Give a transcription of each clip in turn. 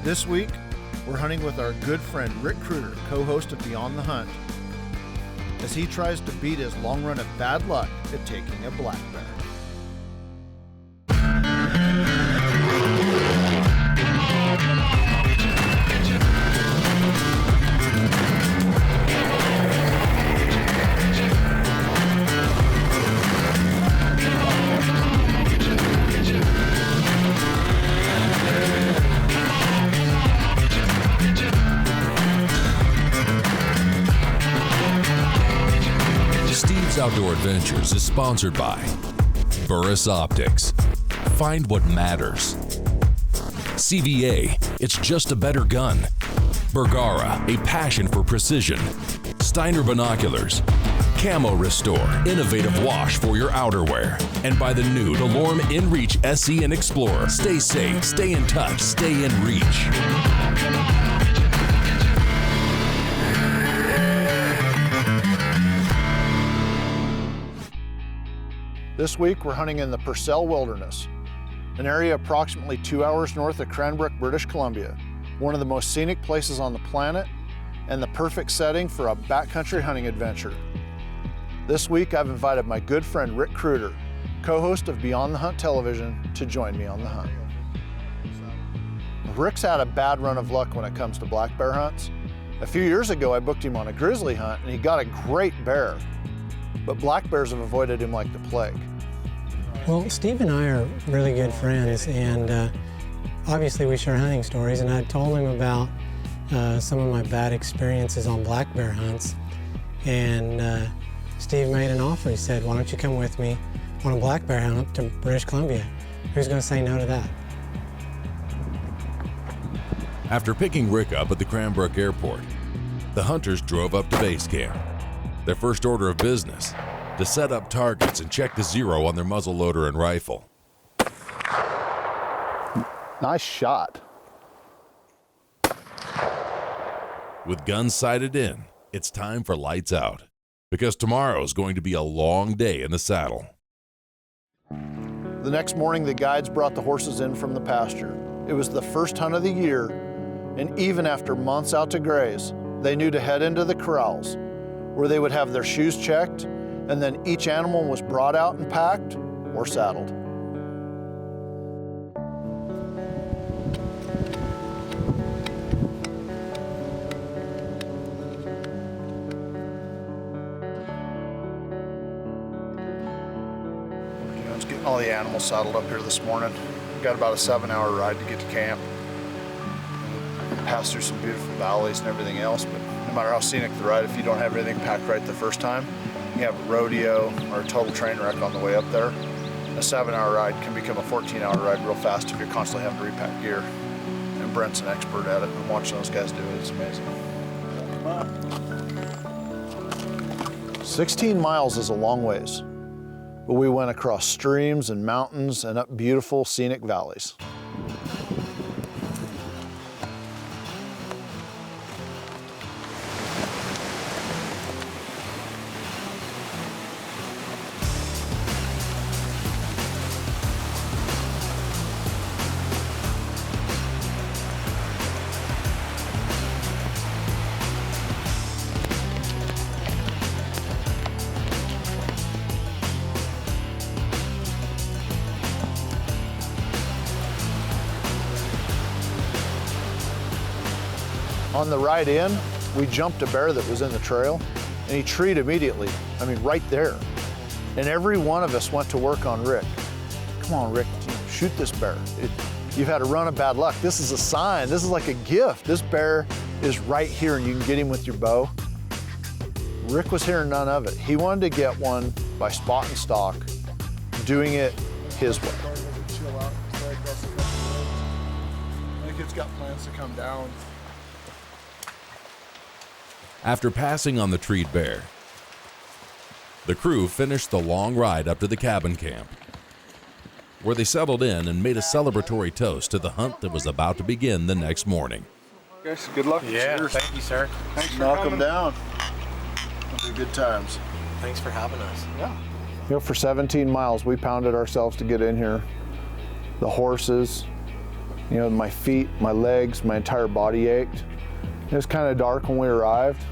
This week, we're hunting with our good friend Rick Kreuter, co-host of Beyond the Hunt, as he tries to beat his long run of bad luck at taking a black bear. Outdoor Adventures is sponsored by Burris Optics. Find what matters. CVA, it's just a better gun. Bergara, a passion for precision. Steiner Binoculars. Camo Restore, innovative wash for your outerwear. And by the new DeLorme InReach SE and Explorer. Stay safe, stay in touch, stay in reach. This week, we're hunting in the Purcell Wilderness, an area approximately 2 hours north of Cranbrook, British Columbia, one of the most scenic places on the planet and the perfect setting for a backcountry hunting adventure. This week, I've invited my good friend Rick Kreuter, co-host of Beyond the Hunt Television, to join me on the hunt. Rick's had a bad run of luck when it comes to black bear hunts. A few years ago, I booked him on a grizzly hunt and he got a great bear, but black bears have avoided him like the plague. Well, Steve and I are really good friends, and obviously we share hunting stories, and I told him about some of my bad experiences on black bear hunts, and Steve made an offer. He said, why don't you come with me on a black bear hunt up to British Columbia? Who's going to say no to that? After picking Rick up at the Cranbrook Airport, the hunters drove up to base camp. Their first order of business, to set up targets and check the zero on their muzzleloader and rifle. Nice shot. With guns sighted in, it's time for lights out, because tomorrow's going to be a long day in the saddle. The next morning, the guides brought the horses in from the pasture. It was the first hunt of the year, and even after months out to graze, they knew to head into the corrals, where they would have their shoes checked, and then each animal was brought out and packed or saddled. Let's get all the animals saddled up here this morning. We've got about a 7-hour ride to get to camp. Pass through some beautiful valleys and everything else, but no matter how scenic the ride, if you don't have everything packed right the first time, you have a rodeo or a total train wreck on the way up there. A 7-hour ride can become a 14-hour ride real fast if you're constantly having to repack gear. And Brent's an expert at it, and watching those guys do it is amazing. 16 miles is a long ways, but we went across streams and mountains and up beautiful scenic valleys. On the ride in, we jumped a bear that was in the trail, and he treed immediately. I mean, right there. And every one of us went to work on Rick. Come on, Rick, shoot this bear. You've had a run of bad luck. This is a sign. This is like a gift. This bear is right here, and you can get him with your bow. Rick was hearing none of it. He wanted to get one by spot and stalk, doing it his way. I think it's got plans to come down. After passing on the treed bear, the crew finished the long ride up to the cabin camp, where they settled in and made a celebratory toast to the hunt that was about to begin the next morning. Guys, good luck. Yeah, Cheers. thank you, sir. Thanks for Knock coming. them down. Those are good times. Thanks for having us. Yeah. You know, for 17 miles, we pounded ourselves to get in here. The horses, You know, my feet, my legs, my entire body ached. It was kind of dark when we arrived.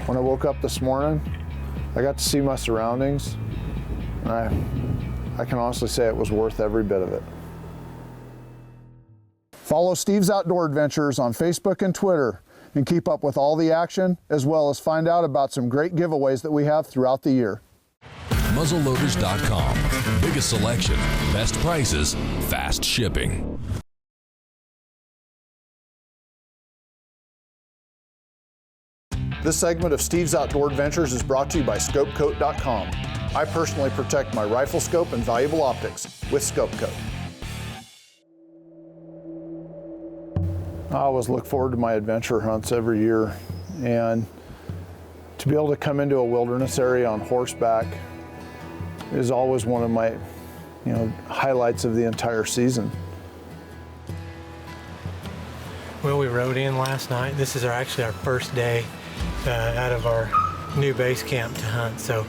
When I woke up this morning, I got to see my surroundings, and I can honestly say it was worth every bit of it. Follow Steve's Outdoor Adventures on Facebook and Twitter and keep up with all the action, as well as find out about some great giveaways that we have throughout the year. Muzzleloaders.com. Biggest selection, best prices, fast shipping. This segment of Steve's Outdoor Adventures is brought to you by ScopeCoat.com. I personally protect my rifle scope and valuable optics with ScopeCoat. I always look forward to my adventure hunts every year, and to be able to come into a wilderness area on horseback is always one of my, highlights of the entire season. Well, we rode in last night. This is actually our first day out of our new base camp to hunt. So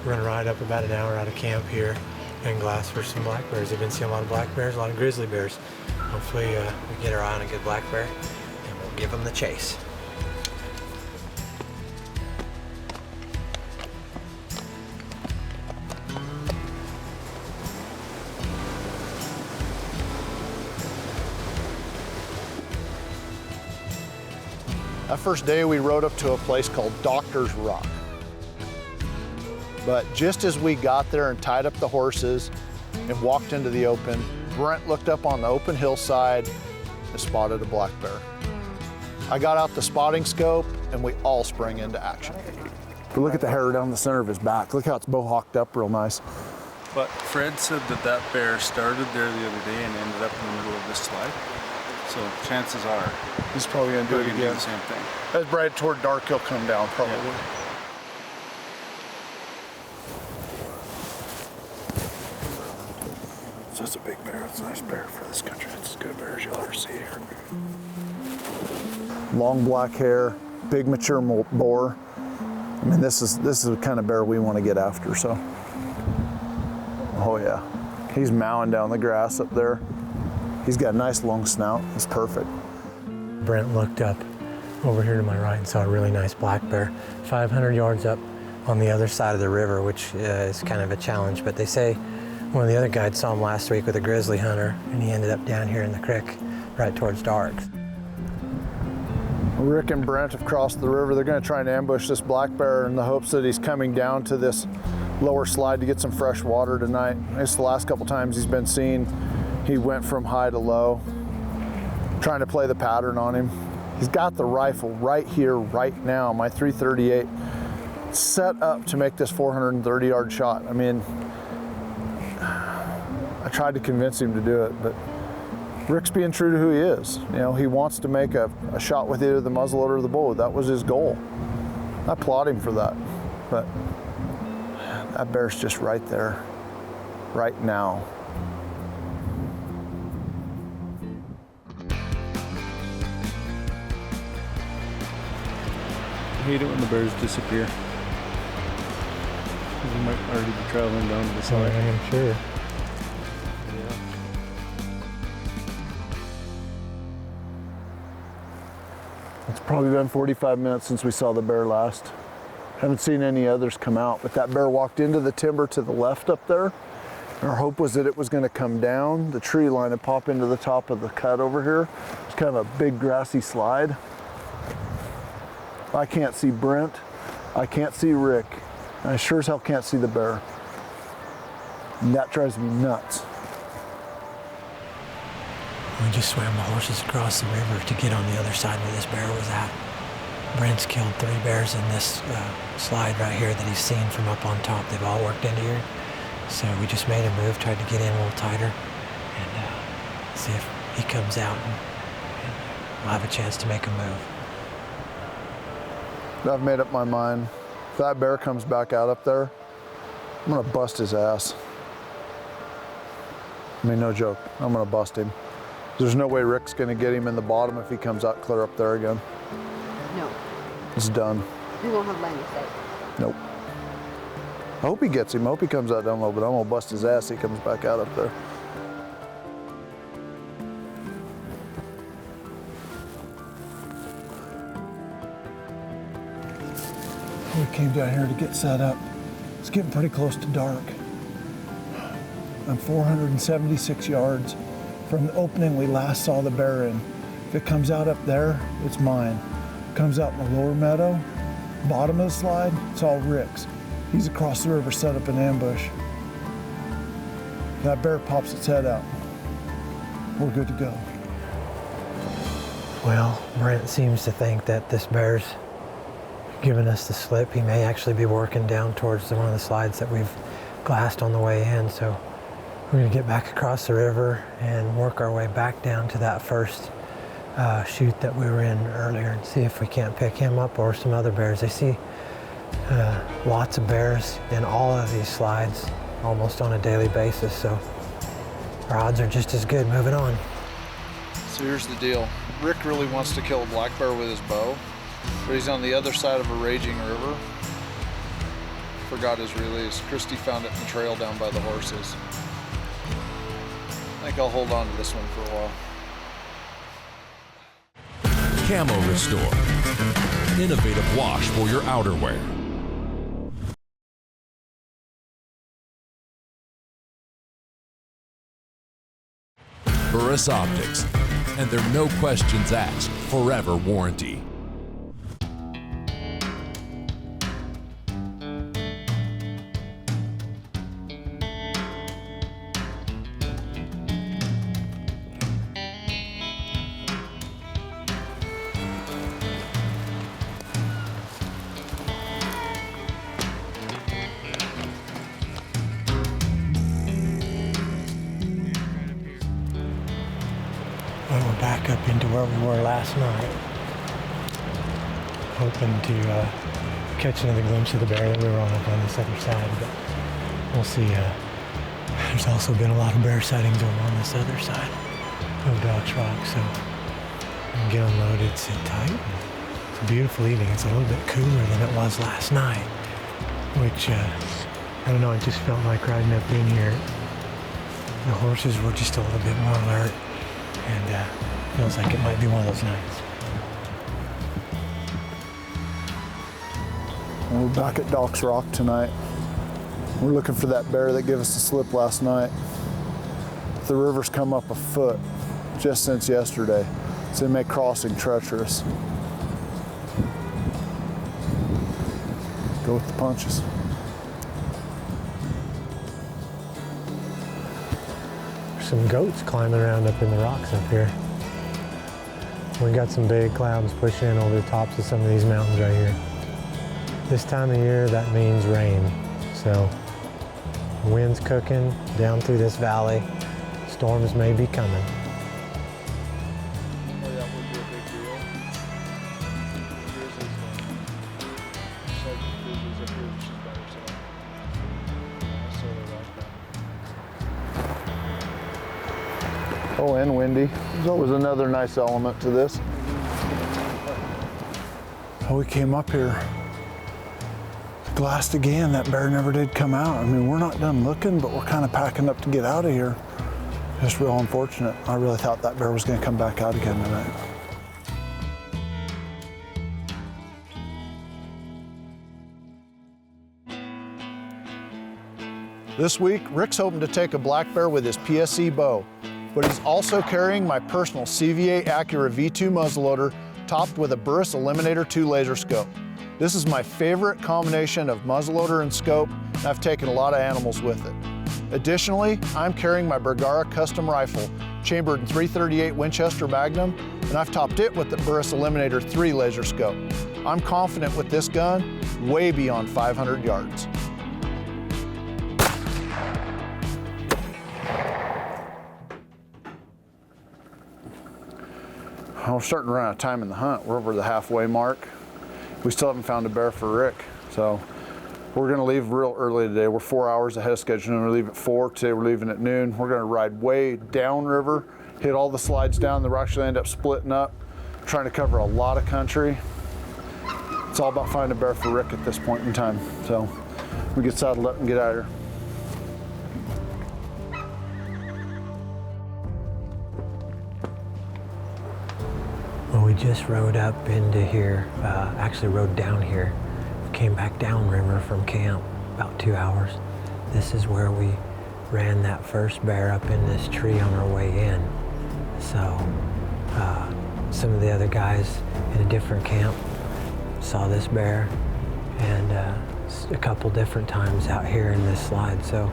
we're gonna ride up about an hour out of camp here and glass for some black bears. I've been seeing a lot of black bears, a lot of grizzly bears. Hopefully we get our eye on a good black bear and we'll give them the chase. That first day we rode up to a place called Doctor's Rock. But just as we got there and tied up the horses and walked into the open, Brent looked up on the open hillside and spotted a black bear. I got out the spotting scope and we all sprang into action. But look at the hair down the center of his back. Look how it's bow-hawked up real nice. But Fred said that bear started there the other day and ended up in the middle of this slide. So chances are He's probably gonna do it do again. the same thing. As right toward dark, he'll come down probably. Yeah. So it's a big bear. It's a nice bear for this country. It's as good a bear as you'll ever see here. Long black hair, big mature boar. I mean, this is the kind of bear we want to get after. So, oh yeah, he's mowing down the grass up there. He's got a nice long snout. It's perfect. Brent looked up over here to my right and saw a really nice black bear 500 yards up on the other side of the river, which is kind of a challenge. But they say one of the other guides saw him last week with a grizzly hunter, and he ended up down here in the creek right towards dark. Rick and Brent have crossed the river. They're going to try and ambush this black bear in the hopes that he's coming down to this lower slide to get some fresh water tonight. It's the last couple times he's been seen. He went from high to low, trying to play the pattern on him. He's got the rifle right here, right now, my .338, set up to make this 430-yard shot. I mean, I tried to convince him to do it, but Rick's being true to who he is. He wants to make a shot with either the muzzleloader or the bow. That was his goal. I applaud him for that, but that bear's just right there, right now. I hate it when the bears disappear. You might already be traveling down to the side. I'm sure. It's probably been 45 minutes since we saw the bear last. Haven't seen any others come out, but that bear walked into the timber to the left up there. Our hope was that it was going to come down the tree line and pop into the top of the cut over here. It's kind of a big grassy slide. I can't see Brent. I can't see Rick. And I sure as hell can't see the bear. And that drives me nuts. We just swam the horses across the river to get on the other side where this bear was at. Brent's killed 3 bears in this slide right here that he's seen from up on top. They've all worked into here. So we just made a move, tried to get in a little tighter and see if he comes out and we'll have a chance to make a move. I've made up my mind. If that bear comes back out up there, I'm gonna bust his ass. I mean, no joke, I'm gonna bust him. There's no way Rick's gonna get him in the bottom if he comes out clear up there again. No. It's done. We won't have line of sight. Nope. I hope he gets him. I hope he comes out down low, but I'm gonna bust his ass if he comes back out up there. We came down here to get set up. It's getting pretty close to dark. I'm 476 yards from the opening we last saw the bear in. If it comes out up there, it's mine. If it comes out in the lower meadow, bottom of the slide, it's all Rick's. He's across the river set up an ambush. That bear pops its head out. We're good to go. Well, Brent seems to think that this bear's giving us the slip. He may actually be working down towards one of the slides that we've glassed on the way in. So we're gonna get back across the river and work our way back down to that first chute that we were in earlier and see if we can't pick him up or some other bears. I see lots of bears in all of these slides almost on a daily basis, so our odds are just as good moving on. So here's the deal. Rick really wants to kill a black bear with his bow, but he's on the other side of a raging river. Forgot his release. Christy found it in the trail down by the horses. I think I'll hold on to this one for a while. Camo Restore. Innovative wash for your outerwear. Burris Optics and their no questions asked forever warranty. Well, we're back up into where we were last night, hoping to catch another glimpse of the bear that we were on up on this other side, but we'll see. There's also been a lot of bear sightings over on this other side of Dock's Rock, so we can get unloaded, sit tight. It's a beautiful evening. It's a little bit cooler than it was last night, which, I don't know, it just felt like riding up in here. The horses were just a little bit more alert. And feels like it might be one of those nights. We're back at Dock's Rock tonight. We're looking for that bear that gave us the slip last night. The river's come up a foot just since yesterday, so they make crossing treacherous. Go with the punches. Some goats climbing around up in the rocks up here. We got some big clouds pushing in over the tops of some of these mountains right here. This time of year, that means rain. So, wind's cooking down through this valley. Storms may be coming. Oh, and windy. There's always another nice element to this. Oh, we came up here, glassed again. That bear never did come out. I mean, we're not done looking, but we're kind of packing up to get out of here. Just real unfortunate. I really thought that bear was going to come back out again tonight. This week, Rick's hoping to take a black bear with his PSE bow, but he's also carrying my personal CVA Acura V2 muzzleloader topped with a Burris Eliminator 2 laser scope. This is my favorite combination of muzzleloader and scope, and I've taken a lot of animals with it. Additionally, I'm carrying my Bergara custom rifle, chambered in .338 Winchester Magnum, and I've topped it with the Burris Eliminator 3 laser scope. I'm confident with this gun, way beyond 500 yards. We're starting to run out of time in the hunt. We're over the halfway mark. We still haven't found a bear for Rick, so we're going to leave real early today. We're 4 hours ahead of schedule, and we leave at 4. Today we're leaving at noon. We're going to ride way downriver, hit all the slides down. We'll actually end up splitting up, trying to cover a lot of country. It's all about finding a bear for Rick at this point in time. So we get saddled up and get out of here. Well, we just rode up into here, actually rode down here came back downriver from camp, about 2 hours. This is where we ran that first bear up in this tree on our way in. So some of the other guys in a different camp saw this bear, and a couple different times out here in this slide. So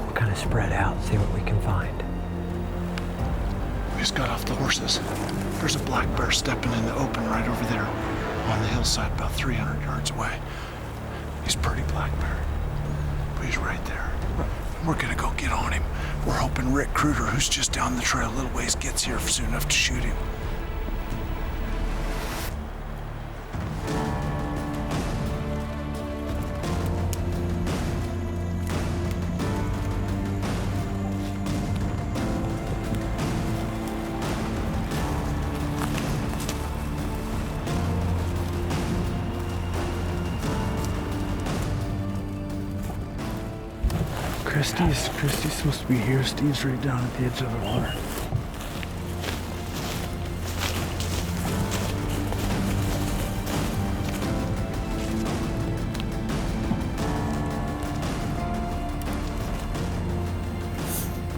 we'll kind of spread out, see what we can find. We just got off the horses. There's a black bear stepping in the open right over there on the hillside about 300 yards away. He's a pretty black bear, but he's right there. We're gonna go get on him. We're hoping Rick Kreuter, who's just down the trail a little ways, gets here soon enough to shoot him. Christy's supposed to be here. Steve's right down at the edge of the water.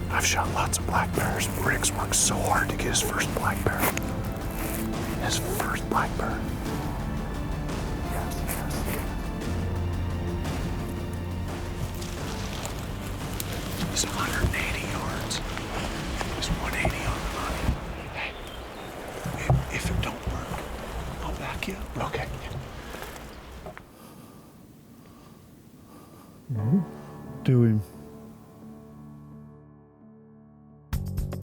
I've shot lots of black bears. Rick's worked so hard to get his first black bear. His first black bear. He's 180 yards. He's 180 on the money. Hey, if it don't work, I'll back you up. Okay. Do him.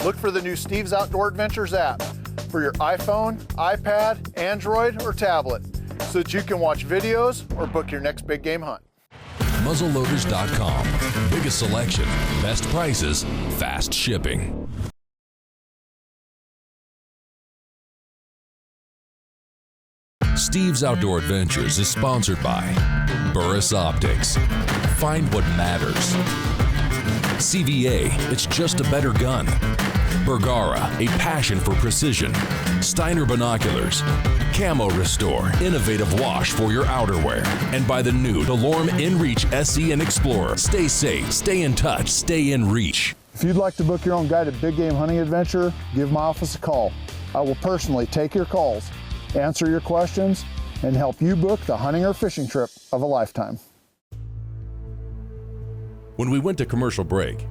Look for the new Steve's Outdoor Adventures app for your iPhone, iPad, Android, or tablet so that you can watch videos or book your next big game hunt. Muzzleloaders.com. Biggest selection, best prices, fast shipping. Steve's Outdoor Adventures is sponsored by Burris Optics. Find what matters. CVA, it's just a better gun. Bergara, a passion for precision. Steiner Binoculars. Camo Restore, innovative wash for your outerwear. And by the new DeLorme InReach SE and Explorer. Stay safe, stay in touch, stay in reach. If you'd like to book your own guided big game hunting adventure, give my office a call. I will personally take your calls, answer your questions, and help you book the hunting or fishing trip of a lifetime. When we went to commercial break,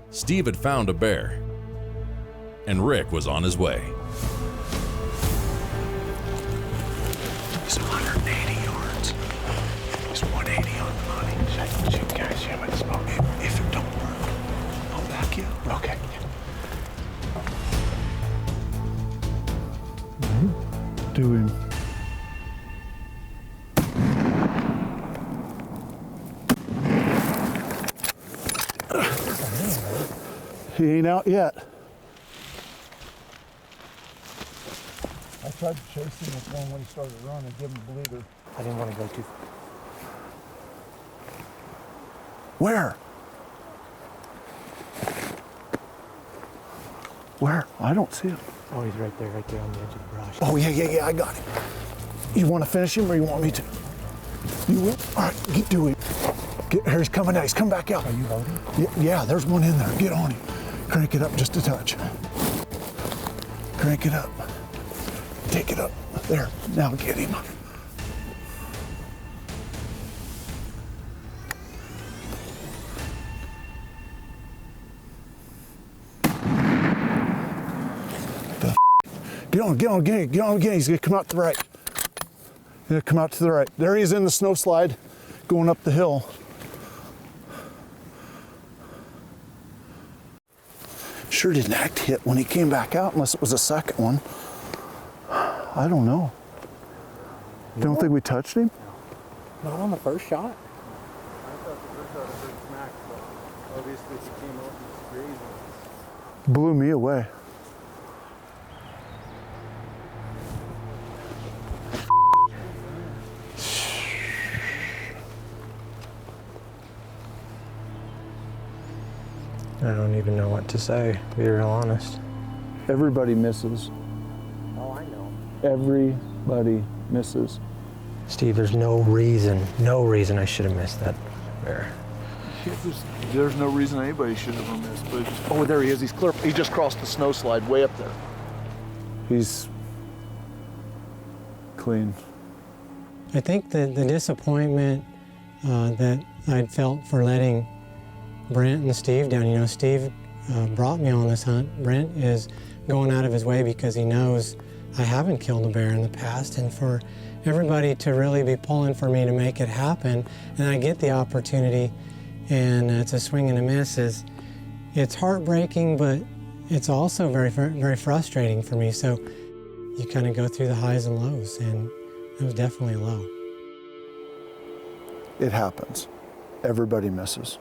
Steve had found a bear, and Rick was on his way. He's 180 yards. He's 180 on the money. Shoot, guys, you might smoke. If it don't work, I'll back you up. Okay. Do him. He ain't out yet. I tried to chase him with one when he started running, give him a bleeder. I didn't want to go too far. Where? Where? I don't see him. Oh, he's right there on the edge of the brush. Oh, yeah, I got him. You want to finish him or you want me to? You will? All right, get to him. Here, he's coming out. He's come back out. Are you loading? Yeah, there's one in there. Get on him. Crank it up just a touch. Crank it up. Take it up. There. Now get him. Get on, he's gonna come out to the right. He's gonna come out to the right. There he is in the snow slide, going up the hill. Sure didn't act hit when he came back out, unless it was a second one. I don't know. You don't think we touched him? Not on the first shot. I thought the first shot I heard smack, but obviously he came out and was grazing. Blew me away. I don't even know what to say, to be real honest. Everybody misses. Oh, I know. Everybody misses. Steve, there's no reason I should have missed that bear. There's no reason anybody should have missed. But oh, there he is. He's clear. He just crossed the snow slide way up there. He's clean. I think the disappointment that I'd felt for letting Brent and Steve down. You know, Steve brought me on this hunt. Brent is going out of his way because he knows I haven't killed a bear in the past, and for everybody to really be pulling for me to make it happen, and I get the opportunity, and it's a swing and a miss. It's heartbreaking, but it's also very frustrating for me. So you kind of go through the highs and lows, and it was definitely a low. It happens. Everybody misses.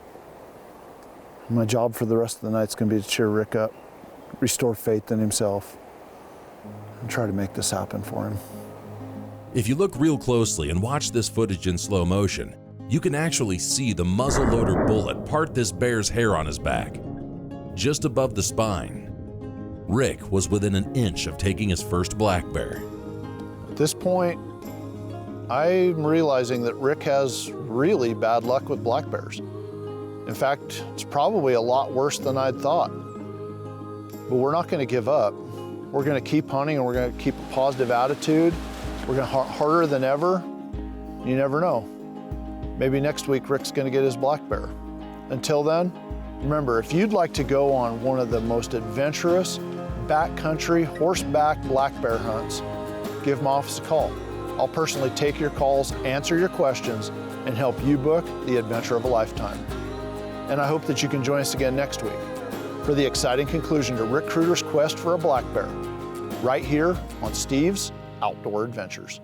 My job for the rest of the night is going to be to cheer Rick up, restore faith in himself, and try to make this happen for him. If you look real closely and watch this footage in slow motion, you can actually see the muzzleloader bullet part this bear's hair on his back. Just above the spine, Rick was within an inch of taking his first black bear. At this point, I'm realizing that Rick has really bad luck with black bears. In fact, it's probably a lot worse than I'd thought. But we're not going to give up. We're going to keep hunting, and we're going to keep a positive attitude. We're going to hunt harder than ever. You never know. Maybe next week Rick's going to get his black bear. Until then, remember, if you'd like to go on one of the most adventurous backcountry horseback black bear hunts, give my office a call. I'll personally take your calls, answer your questions, and help you book the adventure of a lifetime. And I hope that you can join us again next week for the exciting conclusion to Rick Kreuter's quest for a black bear, right here on Steve's Outdoor Adventures.